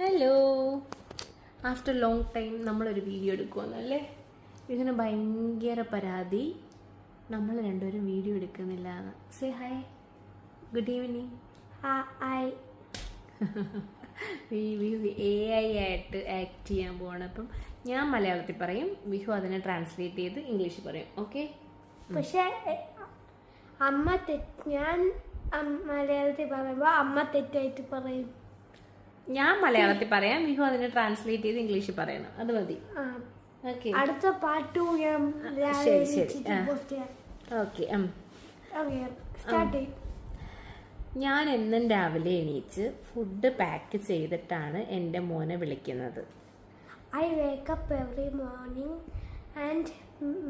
Hello, after long time നമ്മളൊരു video എടുക്കുമെന്നല്ലേ. ഇതിന് ഭയങ്കര പരാതി, നമ്മൾ രണ്ടുപേരും വീഡിയോ എടുക്കുന്നില്ല എന്ന്. Say hi, good evening. Hi. AI ആയിട്ട് ആക്ട് ചെയ്യാൻ പോവാണ്. അപ്പം ഞാൻ മലയാളത്തിൽ പറയും, വിഹു അതിനെ ട്രാൻസ്ലേറ്റ് ചെയ്ത് ഇംഗ്ലീഷിൽ പറയും. ഓക്കെ? പക്ഷെ ഞാൻ മലയാളത്തിൽ പറയുമ്പോൾ അമ്മ തെറ്റായിട്ട് പറയും. ഞാൻ മലയാളത്തിൽ പറയാം, വിഹു അതിനെ ട്രാൻസ്ലേറ്റ് ചെയ്ത് ഇംഗ്ലീഷിൽ പറയണം. അത് മതി. ഓക്കെ, അടുത്ത പാർട്ട് ഞാൻ ഓക്കെ. സ്റ്റാർട്ട്. ഞാൻ എന്നും രാവിലെ എണീച്ച് ഫുഡ് പാക്ക് ചെയ്തിട്ടാണ് എൻ്റെ മോനെ വിളിക്കുന്നത്. I wake up every morning and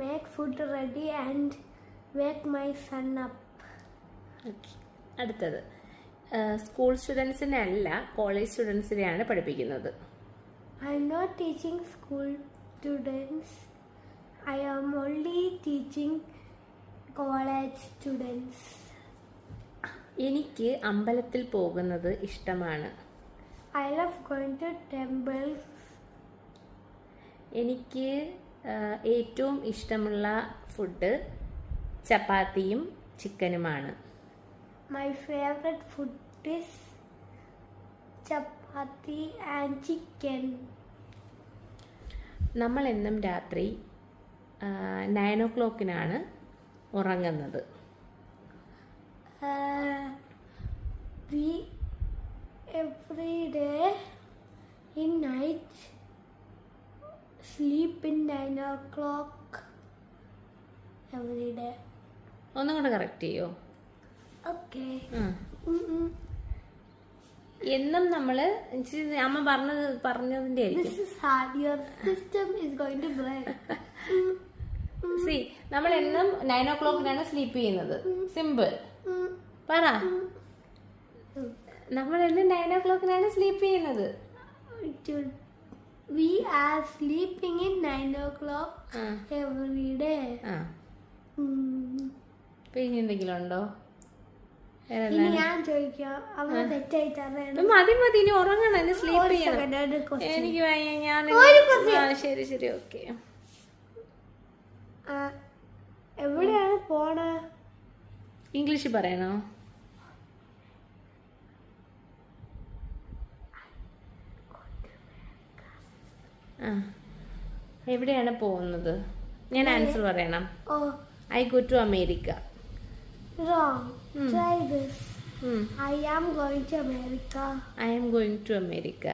make food ready and wake my son up. Okay, അടുത്തത് സ്കൂൾ സ്റ്റുഡൻസിനെ അല്ല, കോളേജ് സ്റ്റുഡൻസിനെയാണ് പഠിപ്പിക്കുന്നത്. I am not teaching school students. I am only teaching college students. എനിക്ക് അമ്പലത്തിൽ പോകുന്നത് ഇഷ്ടമാണ്. I love going to temples. എനിക്ക് ഏറ്റവും ഇഷ്ടമുള്ള ഫുഡ് ചപ്പാത്തിയും ചിക്കനുമാണ്. My favorite food is chapati and chicken. നമ്മൾ എന്നും രാത്രി 9 o'clock ഉറങ്ങുന്നത്. We every day in night sleep in 9 o'clock every day. ഒന്നും കൂടെ കറക്റ്റ് ചെയ്യോ? Okay. എന്നും നമ്മള് അമ്മ പറഞ്ഞതിന്റെ ആയിരിക്കും. This is hard. Your system is going to break. C, നമ്മൾ എന്നും 9 o'clock സ്ലീപ്പ് ചെയ്യുന്നത്. സിമ്പിൾ പറ. നമ്മൾ എന്നും 9 o'clock സ്ലീപ്പ് ചെയ്യുന്നത്. We are sleeping in 9 o'clock every day. പിന്നെ എന്തെങ്കിലും ഉണ്ടോ? ഞാൻ ചോദിക്കാം. അമ്മ തെറ്റായിട്ട് അറിയണം. മതി, ഇനി ഉറങ്ങണം, എന്നെ സ്ലീപ്പ് ചെയ്യണം. എനിക്ക് വയ്യ. ശരി, ഓക്കെ. എവിടെയാണ് പോണ? ഇംഗ്ലീഷിൽ പറയണോ? എവിടെയാണ് പോകുന്നത്? ഞാൻ ആൻസർ പറയണം. I go to America. Wrong. Try this. I am going to America. I am going to America.